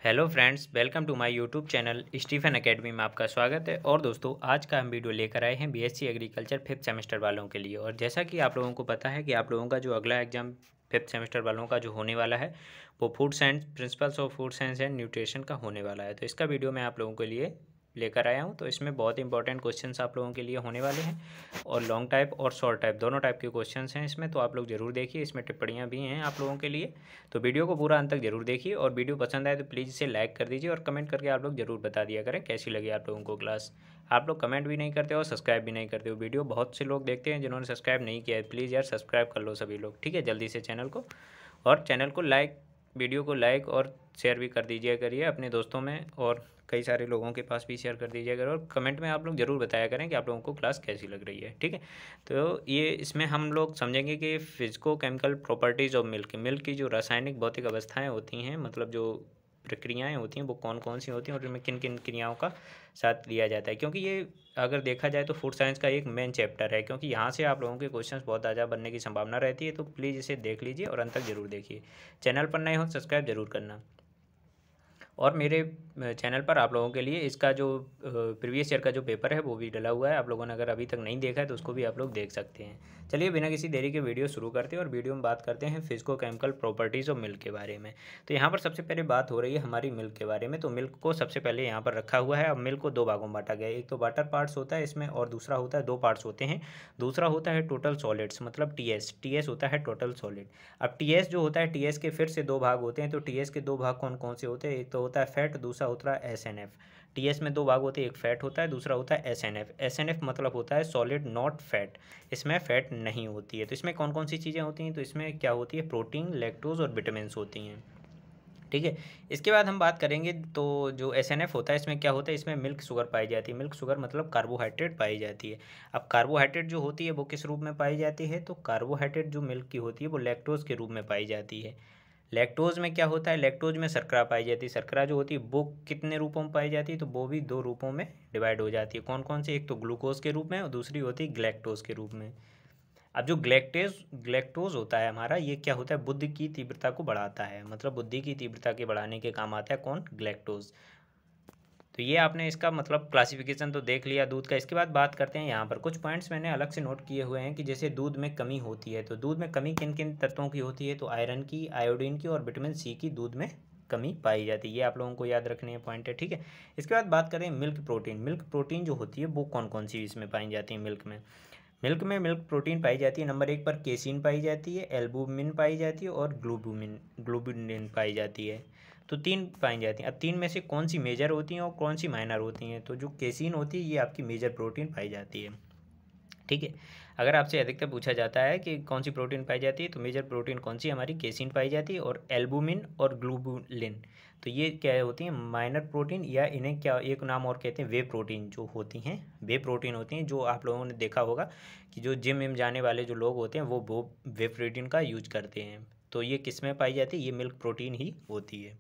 Hello friends, welcome to my YouTube channel Stephen Academy में आपका स्वागत है। और दोस्तों, आज का हम वीडियो लेकर आए हैं बीएससी एग्रीकल्चर फिफ्थ सेमेस्टर वालों के लिए। और जैसा कि आप लोगों को पता है कि आप लोगों का जो अगला एग्जाम फिफ्थ सेमेस्टर वालों का जो होने वाला है वो food science, principles of food science and nutrition का होने वाला है। तो इसका वीडियो मैं आप लोगों के लिए लेकर आया हूँ। तो इसमें बहुत इंपॉर्टेंट क्वेश्चंस आप लोगों के लिए होने वाले हैं और लॉन्ग टाइप और शॉर्ट टाइप दोनों टाइप के क्वेश्चंस हैं इसमें। तो आप लोग ज़रूर देखिए, इसमें टिप्पणियाँ भी हैं आप लोगों के लिए। तो वीडियो को पूरा अंत तक जरूर देखिए और वीडियो पसंद आए तो प्लीज़ इसे लाइक कर दीजिए और कमेंट करके आप लोग ज़रूर बता दिया करें कैसी लगी आप लोगों को क्लास। आप लोग कमेंट भी नहीं करते हो, सब्सक्राइब भी नहीं करते हो। वीडियो बहुत से लोग देखते हैं जिन्होंने सब्सक्राइब नहीं किया है, प्लीज़ यार सब्सक्राइब कर लो सभी लोग, ठीक है, जल्दी से चैनल को। और चैनल को लाइक, वीडियो को लाइक और शेयर भी कर दीजिए करिए अपने दोस्तों में, और कई सारे लोगों के पास भी शेयर कर दीजिए करें। और कमेंट में आप लोग ज़रूर बताया करें कि आप लोगों को क्लास कैसी लग रही है, ठीक है। तो ये इसमें हम लोग समझेंगे कि physico chemical properties of milk, milk की जो रासायनिक भौतिक अवस्थाएं होती हैं, मतलब जो प्रक्रियाएं होती हैं वो कौन कौन सी होती हैं और इनमें किन किन क्रियाओं का साथ लिया जाता है। क्योंकि ये अगर देखा जाए तो फूड साइंस का एक मेन चैप्टर है, क्योंकि यहाँ से आप लोगों के क्वेश्चंस बहुत ज़्यादा बनने की संभावना रहती है। तो प्लीज़ इसे देख लीजिए और अंत तक जरूर देखिए। चैनल पर नए हो सब्सक्राइब जरूर करना। और मेरे चैनल पर आप लोगों के लिए इसका जो प्रीवियस ईयर का जो पेपर है वो भी डला हुआ है। आप लोगों ने अगर अभी तक नहीं देखा है तो उसको भी आप लोग देख सकते हैं। चलिए बिना किसी देरी के वीडियो शुरू करते हैं और वीडियो में बात करते हैं physico chemical properties of milk के बारे में। तो यहाँ पर सबसे पहले बात हो रही है हमारी मिल्क के बारे में। तो मिल्क को सबसे पहले यहाँ पर रखा हुआ है। अब मिल्क को दो भागों में बांटा गया है, एक तो वाटर पार्ट्स होता है इसमें और दूसरा होता है, दो पार्ट्स होते हैं। दूसरा होता है टोटल सॉलिड्स, मतलब टीएस। टीएस होता है टोटल सॉलिड। अब टीएस जो होता है, टीएस के फिर से दो भाग होते हैं। तो टीएस के दो भाग कौन कौन से होते हैं? एक तो होता है फैट, दूसरा होता है एसएनएफ। टीएस में दो भाग होते हैं, एक फैट होता है, दूसरा होता है एसएनएफ। एसएनएफ मतलब होता है सॉलिड नॉट फैट, इसमें फैट नहीं होती है। तो इसमें कौन कौन सी चीज़ें होती हैं? तो इसमें क्या होती है? प्रोटीन, लैक्टोज और विटामिन होती हैं, ठीक है। इसके बाद हम बात करेंगे तो जो एसएनएफ होता है इसमें क्या होता है? इसमें मिल्क शुगर पाई जाती है। मिल्क शुगर मतलब कार्बोहाइड्रेट पाई जाती है। अब कार्बोहाइड्रेट जो होती है वो किस रूप में पाई जाती है? तो कार्बोहाइड्रेट जो मिल्क की होती है वो लैक्टोज के रूप में पाई जाती है। लैक्टोज में क्या होता है? लैक्टोज में शर्करा पाई जाती है। शर्करा जो होती है वो कितने रूपों में पाई जाती है? तो वो भी दो रूपों में डिवाइड हो जाती है। कौन कौन से? एक तो ग्लूकोज के रूप में और दूसरी होती है ग्लैक्टोज के रूप में। अब जो ग्लैक्टोज होता है हमारा, ये क्या होता है? बुद्धि की तीव्रता को बढ़ाता है, मतलब बुद्धि की तीव्रता के बढ़ाने के काम आता है कौन? ग्लैक्टोज। तो ये आपने इसका मतलब क्लासिफिकेशन तो देख लिया दूध का। इसके बाद बात करते हैं, यहाँ पर कुछ पॉइंट्स मैंने अलग से नोट किए हुए हैं कि जैसे दूध में कमी होती है। तो दूध में कमी किन किन तत्वों की होती है? तो आयरन की, आयोडीन की और विटामिन सी की दूध में कमी पाई जाती है। ये आप लोगों को याद रखने हैं पॉइंट है, ठीक है। इसके बाद बात करें मिल्क प्रोटीन। मिल्क प्रोटीन जो होती है वो कौन कौन सी इसमें पाई जाती है? मिल्क प्रोटीन पाई जाती है। नंबर एक पर केसिन पाई जाती है, एल्बुमिन पाई जाती है और ग्लोबुलिन पाई जाती है। तो तीन पाई जाती हैं। अब तीन में से कौन सी मेजर होती हैं और कौन सी माइनर होती हैं? तो जो केसिन होती है ये आपकी मेजर प्रोटीन पाई जाती है, ठीक है। अगर आपसे अधिकतर पूछा जाता है कि कौन सी प्रोटीन पाई जाती है तो मेजर प्रोटीन कौन सी? हमारी केसिन पाई जाती है और एल्बुमिन और ग्लोबुलिन। तो ये क्या होती हैं? माइनर प्रोटीन, या इन्हें क्या एक नाम और कहते हैं? वे प्रोटीन जो होती हैं, वे प्रोटीन होती हैं। जो आप लोगों ने देखा होगा कि जो जिम में जाने वाले जो लोग होते हैं वो वे प्रोटीन का यूज करते हैं। तो ये किस में पाई जाती है? ये मिल्क प्रोटीन ही होती है।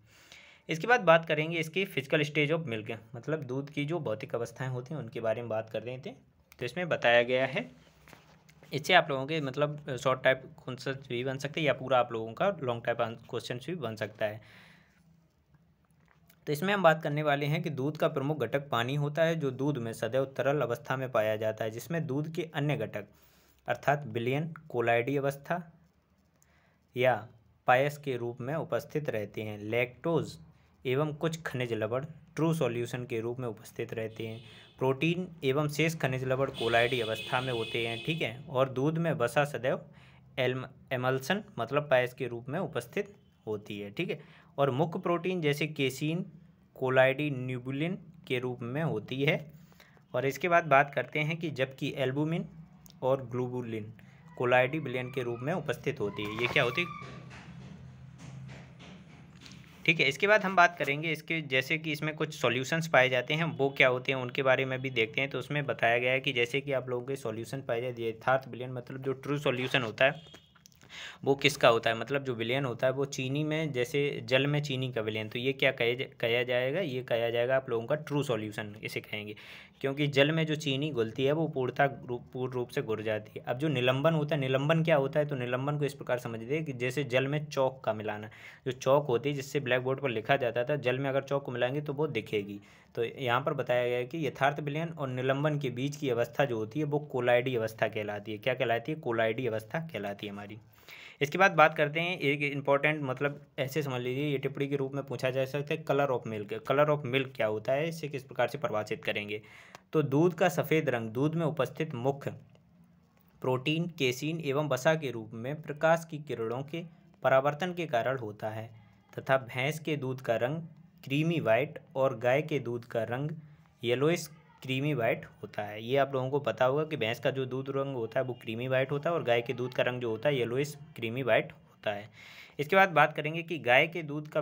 इसके बाद बात करेंगे इसकी फिजिकल स्टेज ऑफ मिल्क, मतलब दूध की जो भौतिक अवस्थाएं होती हैं उनके बारे में बात कर रहे थे। तो इसमें बताया गया है, इससे आप लोगों के मतलब शॉर्ट टाइप क्वेश्चन भी बन सकते हैं या पूरा आप लोगों का लॉन्ग टाइप क्वेश्चन भी बन सकता है। तो इसमें हम बात करने वाले हैं कि दूध का प्रमुख घटक पानी होता है, जो दूध में सदैव तरल अवस्था में पाया जाता है, जिसमें दूध के अन्य घटक अर्थात विलयन, कोलाइडी अवस्था या पायस के रूप में उपस्थित रहते हैं। लैक्टोज एवं कुछ खनिज लवण ट्रू सॉल्यूशन के रूप में उपस्थित रहते हैं। प्रोटीन एवं शेष खनिज लवण कोलाइडी अवस्था में होते हैं, ठीक है। और दूध में वसा सदैव एमल्सन मतलब पायस के रूप में उपस्थित होती है, ठीक है। और मुख्य प्रोटीन जैसे केसिन कोलाइडी न्यूबुलिन के रूप में होती है। और इसके बाद बात करते हैं कि जबकि एल्बुमिन और ग्लोबुलिन कोलाइडी विलयन के रूप में उपस्थित होती है। ये क्या होती है? ठीक है। इसके बाद हम बात करेंगे इसके, जैसे कि इसमें कुछ सॉल्यूशंस पाए जाते हैं वो क्या होते हैं उनके बारे में भी देखते हैं। तो उसमें बताया गया है कि जैसे कि आप लोगों के सॉल्यूशन पाए जाते हैं, यथार्थ विलयन मतलब जो ट्रू सॉल्यूशन होता है वो किसका होता है, मतलब जो विलयन होता है वो चीनी में, जैसे जल में चीनी का विलयन, तो ये क्या कहा जाएगा, ये कहा जाएगा आप लोगों का ट्रू सॉल्यूशन इसे कहेंगे, क्योंकि जल में जो चीनी घुलती है वो पूर्ण रूप से घुल जाती है। अब जो निलंबन होता है, निलंबन क्या होता है, तो निलंबन को इस प्रकार समझिए कि जैसे जल में चौक का मिलाना, जो चौक होती है जिससे ब्लैक बोर्ड पर लिखा जाता था, जल में अगर चौक को मिलाएंगे तो वो दिखेगी। तो यहाँ पर बताया गया है कि यथार्थ विलयन और निलंबन के बीच की अवस्था जो होती है वो कोलाइडी अवस्था कहलाती है। क्या कहलाती है, कोलाइडी अवस्था कहलाती है हमारी। इसके बाद बात करते हैं एक इम्पॉर्टेंट, मतलब ऐसे समझ लीजिए ये टिप्पणी के रूप में पूछा जा सकता है, colour of milk. Colour of milk क्या होता है, इसे किस प्रकार से परिभाषित करेंगे। तो दूध का सफ़ेद रंग दूध में उपस्थित मुख्य प्रोटीन, केसीन एवं वसा के रूप में प्रकाश की किरणों के परावर्तन के कारण होता है, तथा भैंस के दूध का रंग क्रीमी वाइट और गाय के दूध का रंग येलोइश क्रीमी वाइट होता है। ये आप लोगों को पता होगा कि भैंस का जो दूध रंग होता है वो क्रीमी वाइट होता है और गाय के दूध का रंग जो होता है येलोइश क्रीमी वाइट होता है। इसके बाद बात करेंगे कि गाय के दूध का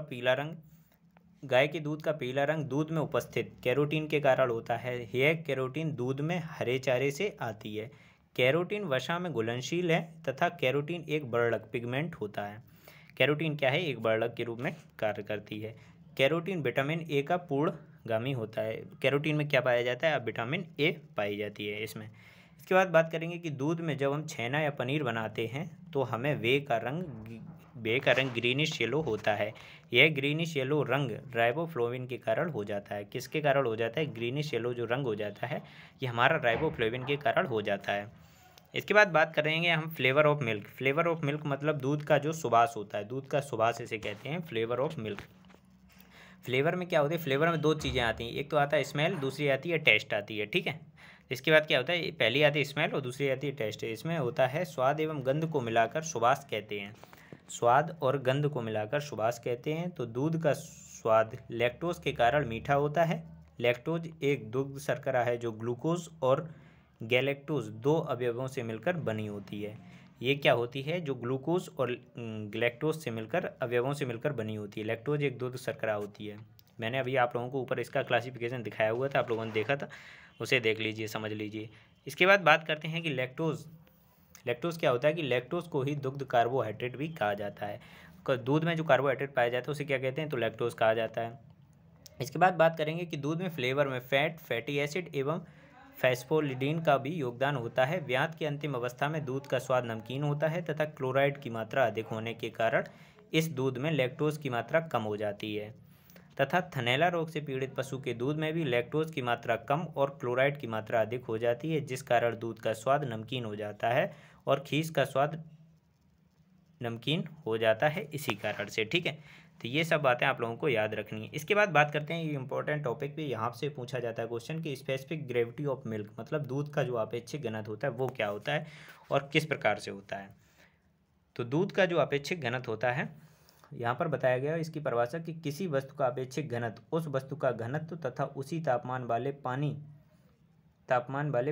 पीला रंग दूध में उपस्थित कैरोटीन के कारण होता है। यह कैरोटीन दूध में हरे चारे से आती है। कैरोटीन वसा में घुलनशील है तथा कैरोटीन एक वर्णक पिगमेंट होता है। कैरोटीन क्या है, एक वर्णक के रूप में कार्य करती है। कैरोटीन विटामिन ए का पूर्णगामी होता है। कैरोटीन में क्या पाया जाता है, अब विटामिन ए पाई जाती है इसमें। इसके बाद बात करेंगे कि दूध में जब हम छेना या पनीर बनाते हैं तो हमें वे का रंग ग्रीनिश येलो होता है। यह ग्रीनिश येलो रंग राइबोफ्लोविन के कारण हो जाता है। किसके कारण हो जाता है, ग्रीनिश येलो जो रंग हो जाता है ये हमारा राइबोफ्लोविन के कारण हो जाता है। इसके बाद बात करेंगे हम flavour of milk. Flavour of milk मतलब दूध का जो सुबास होता है, दूध का सुबास इसे कहते हैं फ्लेवर ऑफ मिल्क। फ्लेवर में क्या होता है, फ्लेवर में दो चीज़ें आती हैं, एक तो आता है स्मेल, दूसरी आती है टेस्ट आती है, ठीक है। इसके बाद क्या होता है, पहली आती है स्मेल और दूसरी आती है टेस्ट। इसमें होता है स्वाद एवं गंध को मिलाकर सुबास कहते हैं। स्वाद और गंध को मिलाकर सुबास कहते हैं। तो दूध का स्वाद लैक्टोज के कारण मीठा होता है। लैक्टोज एक दुग्ध शर्करा है जो ग्लूकोज और गैलेक्टोज दो अवयवों से मिलकर बनी होती है। ये क्या होती है, जो ग्लूकोज और गैलेक्टोज से मिलकर अवयवों से मिलकर बनी होती है। लैक्टोज एक दुग्ध शर्करा होती है। मैंने अभी आप लोगों को ऊपर इसका क्लासिफिकेशन दिखाया हुआ था, आप लोगों ने देखा था, उसे देख लीजिए, समझ लीजिए। इसके बाद बात करते हैं कि लैक्टोज क्या होता है, कि लैक्टोज को ही दुग्ध कार्बोहाइड्रेट भी कहा जाता है। दूध में जो कार्बोहाइड्रेट पाया जाता है उसे क्या कहते हैं, तो लैक्टोज कहा जाता है। इसके बाद बात करेंगे कि दूध में फ्लेवर में फैटी एसिड एवं फॉस्फोलिपिड का भी योगदान होता है। ब्यात की अंतिम अवस्था में दूध का स्वाद नमकीन होता है तथा क्लोराइड की मात्रा अधिक होने के कारण इस दूध में लैक्टोज की मात्रा कम हो जाती है, तथा थनैला रोग से पीड़ित पशु के दूध में भी लैक्टोज की मात्रा कम और क्लोराइड की मात्रा अधिक हो जाती है, जिस कारण दूध का स्वाद नमकीन हो जाता है और खीस का स्वाद नमकीन हो जाता है इसी कारण से, ठीक है। तो ये सब बातें आप लोगों को याद रखनी है। इसके बाद बात करते हैं, ये इंपॉर्टेंट टॉपिक भी यहाँ से पूछा जाता है क्वेश्चन कि स्पेसिफिक ग्रेविटी ऑफ मिल्क, मतलब दूध का जो अपेक्षित घनत्व होता है वो क्या होता है और किस प्रकार से होता है। तो दूध का जो अपेक्षित घनत्व होता है, यहाँ पर बताया गया है इसकी परिभाषा कि किसी वस्तु का अपेक्षित घनत्व उस वस्तु का घनत्व तथा उसी तापमान वाले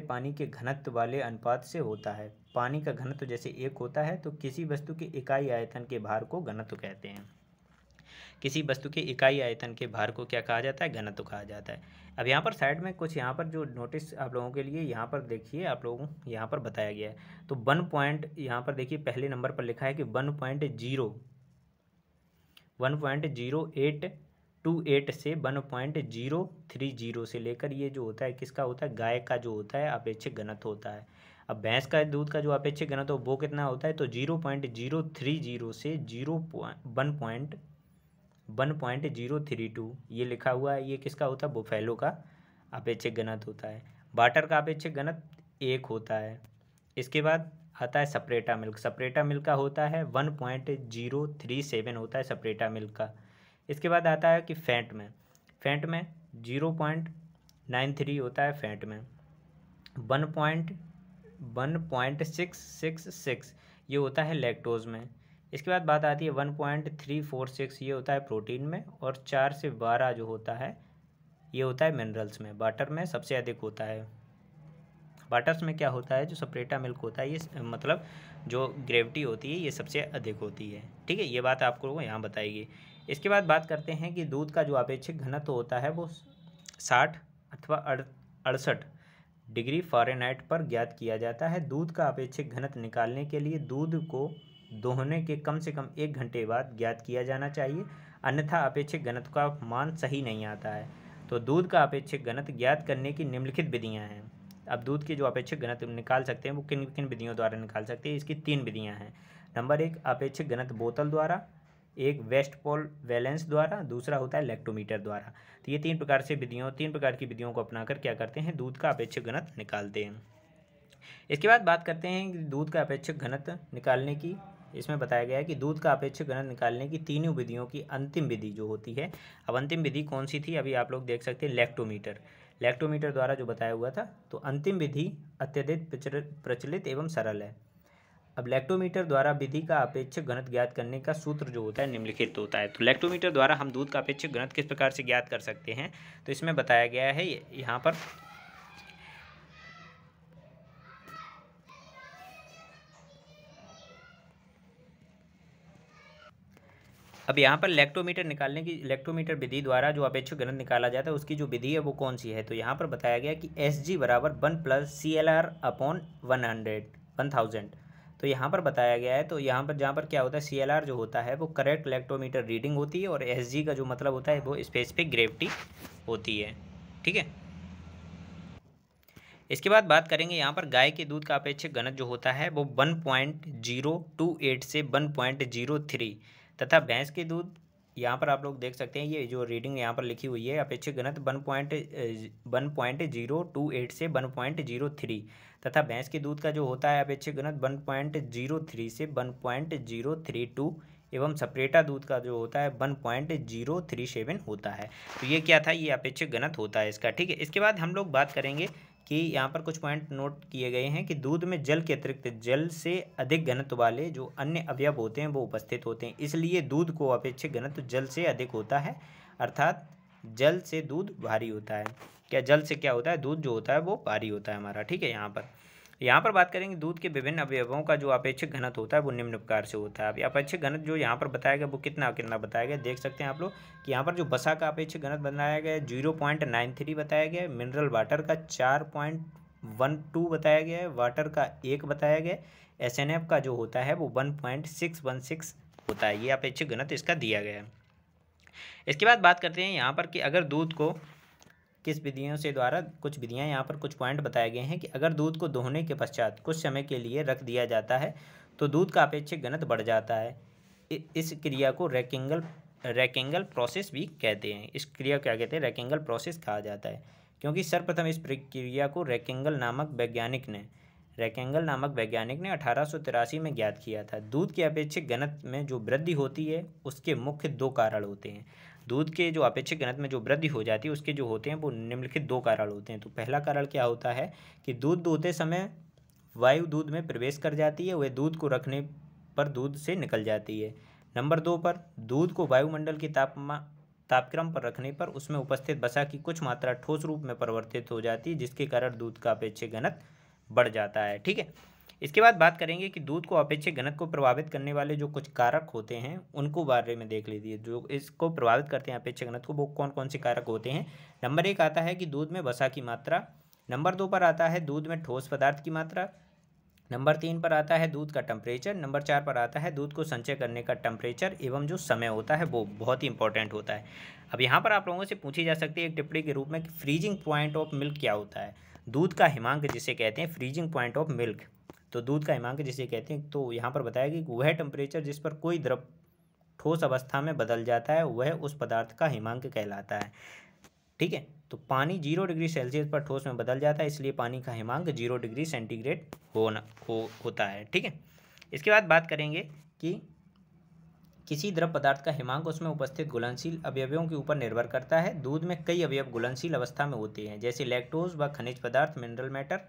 पानी के घनत्व वाले अनुपात से होता है। पानी का घनत्व जैसे 1 होता है तो किसी वस्तु के इकाई आयतन के भार को घनत्व कहते हैं। किसी वस्तु के इकाई आयतन के भार को क्या कहा जाता है, घनत्व कहा जाता है। अब यहाँ पर साइड में कुछ यहाँ पर जो नोटिस आप लोगों के लिए यहाँ पर देखिए, आप लोगों को यहाँ पर बताया गया है। तो 1 पॉइंट यहाँ पर देखिए पहले नंबर पर लिखा है कि 1.0828 से 1.030 से लेकर ये जो होता है किसका होता है, गाय का जो होता है अपेक्षित घनत्व होता है। अब भैंस का दूध का जो अपेक्षित घनत्व वो कितना होता है, तो 0.030 से 1.032 ये लिखा हुआ है, ये किसका होता है, बुफैलो का अपेक्षित घनत्व होता है। वाटर का अपेक्षित घनत्व 1 होता है। इसके बाद आता है सपरेटा मिल्क। सपरेटा मिल्क का होता है 1.037 होता है सपरेटा मिल्क का। इसके बाद आता है कि फैट में 0.93 होता है। फैट में 1.666 ये होता है लैक्टोज में। इसके बाद बात आती है 1.346 ये होता है प्रोटीन में, और 4 से 12 जो होता है ये होता है मिनरल्स में। वाटर में सबसे अधिक होता है। वाटर्स में क्या होता है, जो सपरेटा मिल्क होता है ये मतलब जो ग्रेविटी होती है ये सबसे अधिक होती है, ठीक है। ये बात आपको यहाँ बताएगी। इसके बाद बात करते हैं कि दूध का जो अपेक्षित घनत्व होता है वो 60 अथवा 68 डिग्री फ़ारेनहाइट पर ज्ञात किया जाता है। दूध का अपेक्षित घनत्व निकालने के लिए दूध को दोहने के कम से कम 1 घंटे बाद ज्ञात किया जाना चाहिए, अन्यथा अपेक्षित घनत्व का मान सही नहीं आता है। तो दूध का अपेक्षित घनत्व ज्ञात करने की निम्नलिखित विधियाँ हैं। अब दूध के जो अपेक्षित घनत्व निकाल सकते हैं वो किन किन विधियों द्वारा निकाल सकते हैं, इसकी 3 विधियाँ हैं। नंबर 1 अपेक्षित घनत्व बोतल द्वारा, एक वेस्टफॉल बैलेंस द्वारा, दूसरा होता है लैक्टोमीटर द्वारा। तो ये 3 प्रकार की विधियों को अपनाकर क्या करते हैं, दूध का अपेक्षित घनत्व निकालते हैं। इसके बाद बात करते हैं कि दूध का अपेक्षित घनत्व निकालने की। इसमें बताया गया है कि दूध का अपेक्षित घनत्व निकालने की तीनों विधियों की अंतिम विधि जो होती है, अब अंतिम विधि कौन सी थी, अभी आप लोग देख सकते हैं लैक्टोमीटर द्वारा जो बताया हुआ था। तो अंतिम विधि अत्यधिक प्रचलित एवं सरल है। अब लैक्टोमीटर द्वारा विधि का अपेक्षित घनत्व ज्ञात करने का सूत्र जो होता है निम्नलिखित होता है। तो लैक्टोमीटर द्वारा हम दूध का अपेक्षित घनत्व किस प्रकार से ज्ञात कर सकते हैं, तो इसमें बताया गया है यहाँ पर अब यहाँ पर लैक्टोमीटर विधि द्वारा जो अपेक्षित घनत्व निकाला जाता है उसकी जो विधि है वो कौन सी है। तो यहाँ पर बताया गया कि Sg बराबर 1 + CLR/1000। तो यहाँ पर बताया गया है, तो यहाँ पर जहाँ पर क्या होता है, CLR जो होता है वो करेक्ट लैक्टोमीटर रीडिंग होती है और Sg का जो मतलब होता है वो स्पेसिफिक ग्रेविटी होती है। ठीक है, इसके बाद बात करेंगे यहाँ पर गाय के दूध का अपेक्षित घनत्व जो होता है वो 1.028 से 1.03 तथा भैंस के दूध, यहाँ पर आप लोग देख सकते हैं ये जो रीडिंग यहाँ पर लिखी हुई है अपेक्षित घनत्व 1.028 से 1.03 तथा भैंस के दूध का जो होता है अपेक्षित घनत्व 1.03 से 1.032 एवं सपरेटा दूध का जो होता है 1.037 होता है। तो ये क्या था, ये अपेक्षित घनत्व होता है इसका। ठीक है, इसके बाद हम लोग बात करेंगे कि यहाँ पर कुछ पॉइंट नोट किए गए हैं कि दूध में जल के अतिरिक्त जल से अधिक घनत्व वाले जो अन्य अवयव होते हैं वो उपस्थित होते हैं, इसलिए दूध को अपेक्षित घनत्व जल से अधिक होता है, अर्थात जल से दूध भारी होता है। क्या जल से क्या होता है, दूध जो होता है वो भारी होता है हमारा। ठीक है, यहाँ पर बात करेंगे दूध के विभिन्न अवयवों का जो अपेक्षित घनत्व होता है वो निम्न प्रकार से होता है। अब अपेक्षित घनत्व जो यहाँ पर बताया गया वो कितना बताया गया, देख सकते हैं आप लोग कि यहाँ पर जो बसा का अपेक्षित घनत्व बनाया गया है 0.93 बताया गया है, मिनरल वाटर का 4.12 बताया गया है, वाटर का 1 बताया गया है, SNF का जो होता है वो 1.616 होता है। ये अपेक्षित घनत्व इसका दिया गया है। इसके बाद बात करते हैं यहाँ पर कि अगर दूध को किस विधियों से द्वारा, कुछ विधियां यहाँ पर कुछ पॉइंट बताए गए हैं कि अगर दूध को दोहने के पश्चात कुछ समय के लिए रख दिया जाता है तो दूध का अपेक्षित घनत्व बढ़ जाता है। इस क्रिया को रैकिंगल प्रोसेस भी कहते हैं। इस क्रिया क्या कहते हैं, रैकिंगल प्रोसेस कहा जाता है, क्योंकि सर्वप्रथम इस प्रक्रिया को रैकिंगल नामक वैज्ञानिक ने 1883 में ज्ञात किया था। दूध के अपेक्षित घनत्व में जो वृद्धि होती है उसके मुख्य 2 कारण होते हैं। दूध के जो अपेक्षित घनत्व में जो वृद्धि हो जाती है उसके जो होते हैं वो निम्नलिखित 2 कारण होते हैं। तो पहला कारण क्या होता है कि दूध दुहते समय वायु दूध में प्रवेश कर जाती है, वह दूध को रखने पर दूध से निकल जाती है। नंबर 2 पर दूध को वायुमंडल के तापक्रम पर रखने पर उसमें उपस्थित वसा की कुछ मात्रा ठोस रूप में परिवर्तित हो जाती है, जिसके कारण दूध का अपेक्षित घनत्व बढ़ जाता है। ठीक है, इसके बाद बात करेंगे कि दूध को अपेक्षित घनत्व को प्रभावित करने वाले जो कुछ कारक होते हैं उनको बारे में देख लीजिए। जो इसको प्रभावित करते हैं अपेक्षित घनत्व को, वो कौन कौन से कारक होते हैं। नंबर 1 आता है कि दूध में वसा की मात्रा। नंबर 2 पर आता है दूध में ठोस पदार्थ की मात्रा। नंबर 3 पर आता है दूध का टेम्परेचर। नंबर 4 पर आता है दूध को संचय करने का टेम्परेचर एवं जो समय होता है वो बहुत ही इंपॉर्टेंट होता है। अब यहाँ पर आप लोगों से पूछी जा सकती है एक टिप्पणी के रूप में कि फ्रीजिंग पॉइंट ऑफ मिल्क क्या होता है। दूध का हिमांक जिसे कहते हैं फ्रीजिंग पॉइंट ऑफ मिल्क, तो दूध का हिमांक जिसे कहते हैं, तो यहाँ पर बताया कि वह टेम्परेचर जिस पर कोई द्रव ठोस अवस्था में बदल जाता है वह उस पदार्थ का हिमांक कहलाता है। ठीक है, तो पानी 0 डिग्री सेल्सियस पर ठोस में बदल जाता है, इसलिए पानी का हिमांक 0 डिग्री सेंटीग्रेड होता है। ठीक है, इसके बाद बात करेंगे कि किसी द्रव पदार्थ का हिमांक उसमें उपस्थित घुलनशील अवयवों के ऊपर निर्भर करता है। दूध में कई अवयव घुलनशील अवस्था में होते हैं, जैसे लैक्टोज व खनिज पदार्थ मिनरल मैटर।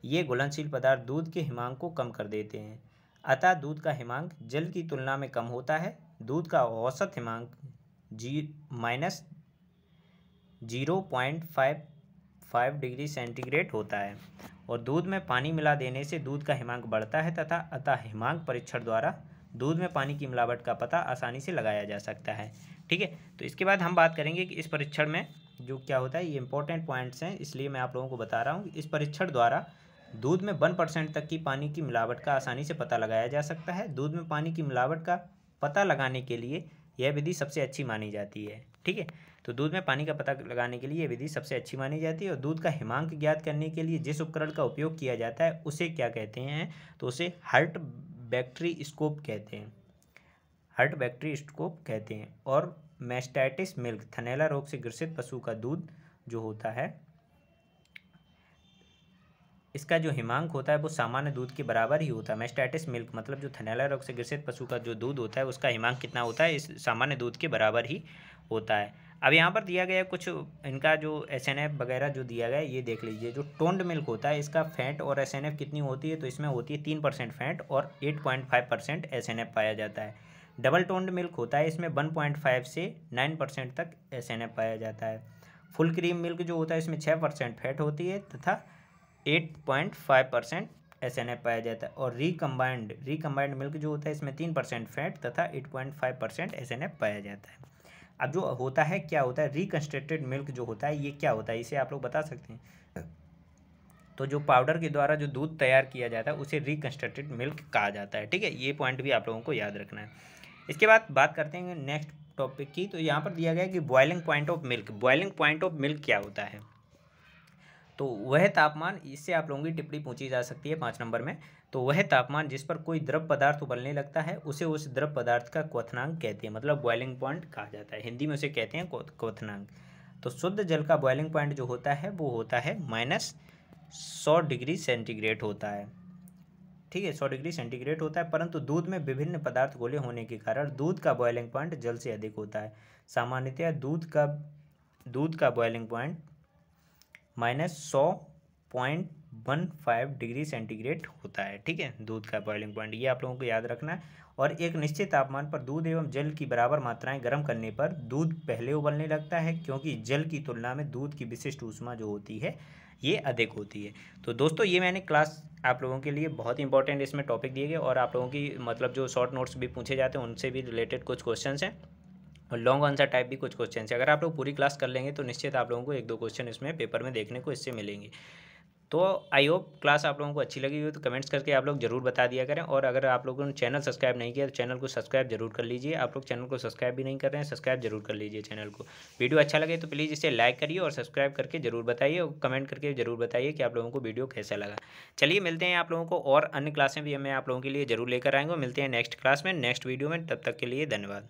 ये घुलनशील पदार्थ दूध के हिमांक को कम कर देते हैं, अतः दूध का हिमांक जल की तुलना में कम होता है। दूध का औसत हिमांक -0.55 डिग्री सेंटीग्रेड होता है और दूध में पानी मिला देने से दूध का हिमांक बढ़ता है तथा अतः हिमांक परीक्षण द्वारा दूध में पानी की मिलावट का पता आसानी से लगाया जा सकता है। ठीक है, तो इसके बाद हम बात करेंगे कि इस परीक्षण में जो क्या होता है, ये इंपॉर्टेंट पॉइंट्स हैं इसलिए मैं आप लोगों को बता रहा हूँ। इस परीक्षण द्वारा दूध में 1% तक की पानी की मिलावट का आसानी से पता लगाया जा सकता है। दूध में पानी की मिलावट का पता लगाने के लिए यह विधि सबसे अच्छी मानी जाती है। ठीक है, तो दूध में पानी का पता लगाने के लिए यह विधि सबसे अच्छी मानी जाती है। और दूध का हिमांक ज्ञात करने के लिए जिस उपकरण का उपयोग किया जाता है उसे क्या कहते हैं, तो उसे हर्ट-बर्कली स्कोप कहते हैं। हर्ट-बर्कली स्कोप कहते हैं। और मैस्टाइटिस मिल्क, थनैला रोग से ग्रसित पशु का दूध जो होता है, इसका जो हिमांक होता है वो सामान्य दूध के बराबर ही होता है। मैस्टाइटिस मिल्क मतलब जो थनैला रोग से ग्रसित पशु का जो दूध होता है उसका हिमांक कितना होता है, इस सामान्य दूध के बराबर ही होता है। अब यहाँ पर दिया गया कुछ इनका जो SNF वगैरह जो दिया गया है ये देख लीजिए। जो टोन्ड मिल्क होता है इसका फैट और SNF कितनी होती है, तो इसमें होती है 3% फैट और 8.5% SNF पाया जाता है। डबल टोन्ड मिल्क होता है, इसमें 1.5 से 9% तक SNF पाया जाता है। फुल क्रीम मिल्क जो होता है इसमें 6% फैट होती है तथा 8.5% SNF पाया जाता है। और रिकम्बाइंड मिल्क जो होता है इसमें 3% फैट तथा 8.5% SNF पाया जाता है। अब जो होता है क्या होता है, रिकंस्ट्रक्टेड मिल्क जो होता है ये क्या होता है, इसे आप लोग बता सकते हैं। तो जो पाउडर के द्वारा जो दूध तैयार किया जाता है उसे रिकंस्ट्रक्टेड मिल्क कहा जाता है। ठीक है, ये पॉइंट भी आप लोगों को याद रखना है। इसके बाद बात करते हैं नेक्स्ट टॉपिक की। तो यहाँ पर दिया गया है कि boiling point of milk. Boiling point of milk क्या होता है, तो वह तापमान, इससे आप लोगों की टिप्पणी पूछी जा सकती है 5 नंबर में। तो वह तापमान जिस पर कोई द्रव पदार्थ उबलने लगता है उसे उस द्रव पदार्थ का क्वथनांक कहते हैं, मतलब बॉइलिंग पॉइंट कहा जाता है। हिंदी में उसे कहते हैं क्वथनांक। तो शुद्ध जल का बॉइलिंग पॉइंट जो होता है वो होता है -100 डिग्री सेंटीग्रेड होता है। ठीक है, 100 डिग्री सेंटीग्रेड होता है। परंतु दूध में विभिन्न पदार्थ घोले होने के कारण दूध का बॉइलिंग पॉइंट जल से अधिक होता है। सामान्यतः दूध का बॉइलिंग पॉइंट -100.15 डिग्री सेंटीग्रेड होता है। ठीक है, दूध का बॉइलिंग पॉइंट, ये आप लोगों को याद रखना है। और एक निश्चित तापमान पर दूध एवं जल की बराबर मात्राएं गर्म करने पर दूध पहले उबलने लगता है, क्योंकि जल की तुलना में दूध की विशिष्ट ऊष्मा जो होती है ये अधिक होती है। तो दोस्तों ये मैंने क्लास आप लोगों के लिए बहुत इंपॉर्टेंट इसमें टॉपिक दिए गए और आप लोगों की मतलब जो शॉर्ट नोट्स भी पूछे जाते हैं उनसे भी रिलेटेड कुछ क्वेश्चंस हैं और लॉन्ग आंसर टाइप भी कुछ क्वेश्चन है। अगर आप लोग पूरी क्लास कर लेंगे तो निश्चित आप लोगों को 1-2 क्वेश्चन इसमें पेपर में देखने को इससे मिलेंगे। तो आई होप क्लास आप लोगों को अच्छी लगी हो तो कमेंट्स करके आप लोग जरूर बता दिया करें। और अगर आप लोगों ने चैनल सब्सक्राइब नहीं किया तो चैनल को सब्सक्राइब जरूर कर लीजिए। आप लोग चैनल को सब्सक्राइब भी नहीं कर रहे हैं, सब्सक्राइब जरूर कर लीजिए चैनल को। वीडियो अच्छा लगे तो प्लीज़ इसे लाइक करिए और सब्सक्राइब करके जरूर बताइए और कमेंट करके जरूर बताइए कि आप लोगों को वीडियो कैसा लगा। चलिए मिलते हैं आप लोगों को और अन्य क्लासें भी मैं आप लोगों के लिए जरूर लेकर आएंगे। मिलते हैं नेक्स्ट क्लास में, नेक्स्ट वीडियो में। तब तक के लिए धन्यवाद।